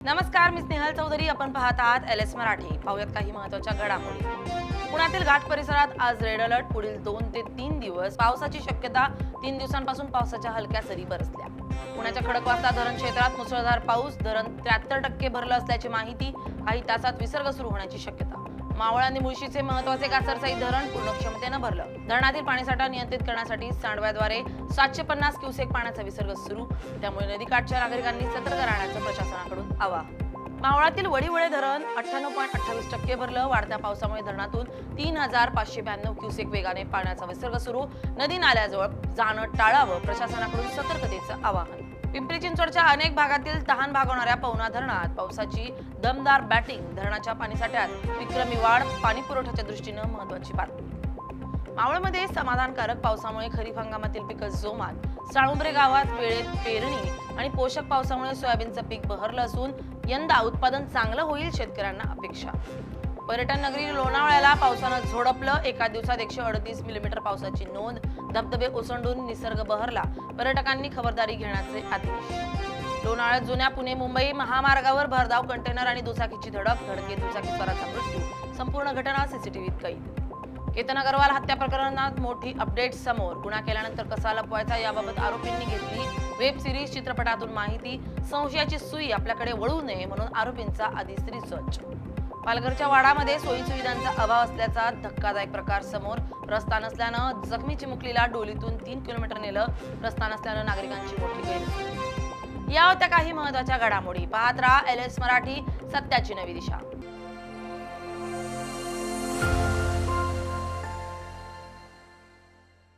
नमस्कार, मी स्नेहल चौधरी. आपण पाहत आहात LS मराठी. पाहूयात काही महत्त्वाच्या घडामोडी. पुण्यातील घाट परिसरात आज रेड अलर्ट. पुढील 2 ते 3 दिवस पावसाची शक्यता. 3 दिवसांपासून पावसाच्या हलक्या सरी बरसल्या. पुण्याच्या खडकवासला धरण क्षेत्रात मुसळधार पाऊस. धरण 73% भरलं असल्याची माहिती. काही तासात विसर्ग सुरू होण्याची शक्यता. मावळ आणि मुळशीचे महत्त्वाचे कासरसाई धरण पूर्ण क्षमतेनं भरलं. धरणातील पाणीसाठा नियंत्रित करण्यासाठी सांडव्याद्वारे 750 क्युसेक पाण्याचा विसर्ग सुरू. त्यामुळे नदीकाठच्या नागरिकांनी सतर्क राहण्याचं प्रशासनाकडून आवाहन. मावळातील वडीवळे धरण 98.28% भरलं. वाढत्या पावसामुळे धरणातून 3592 क्युसेक वेगाने पाण्याचा विसर्ग सुरू. नदी नाल्याजवळ जाणं टाळावं. प्रशासनाकडून सतर्कतेचं आवाहन. पिंपरी चिंचवडच्या अनेक भागातील तहान भागवणाऱ्या पवना धरणात पावसाची दमदार बॅटिंग. धरणाच्या पाणीसाठ्यात विक्रमी वाढ. पाणी पुरवठ्याच्या दृष्टीनं महत्त्वाची बातमी. मावळमध्ये समाधानकारक पावसामुळे खरीप हंगामातील पिकं जोमात. साळुंबरे गावात वेळेत पेरणी आणि पोषक पावसामुळे सोयाबीनचं पीक बहरलं असून यंदा उत्पादन चांगलं होईल, शेतकऱ्यांना अपेक्षा. पर्यटन नगरी लोणावळ्याला पावसानं झोडपलं. एका दिवसात 138 मिलीमीटर पावसाची नोंद. धबधबे ओसंडून निसर्ग बहरला. पर्यटकांनी खबरदारी घेण्याचे आदेश. लोणावळ्यात जुन्या पुणे मुंबई महामार्गावर भरधाव कंटेनर आणि दुचाकीची धडक. धडकेत दुचाकीस्वाराचा मृत्यू. संपूर्ण घटना सीसीटीव्हीत कैद. केतन अग्रवाल हत्या प्रकरणात मोठी अपडेट समोर. गुन्हा केल्यानंतर कसा लपवायचा याबाबत आरोपींनी घेतली वेब सिरीज. चित्रपटातून माहिती. संशयाची सुई आपल्याकडे वळू नये म्हणून आरोपींचा आधीच रिसर्च. पालघरच्या वाडामध्ये सोयी सुविधांचा अभाव असल्याचा धक्कादायक प्रकार समोर. रस्ता नसल्यानं जखमी चिमुकलीला डोलीतून 3 किलोमीटर नेलं. रस्ता नसल्यानं नागरिकांची मोठी गैरसोय. या होत्या काही महत्त्वाच्या घडामोडी. पाहत राहा LS मराठी, सत्याची नवी दिशा.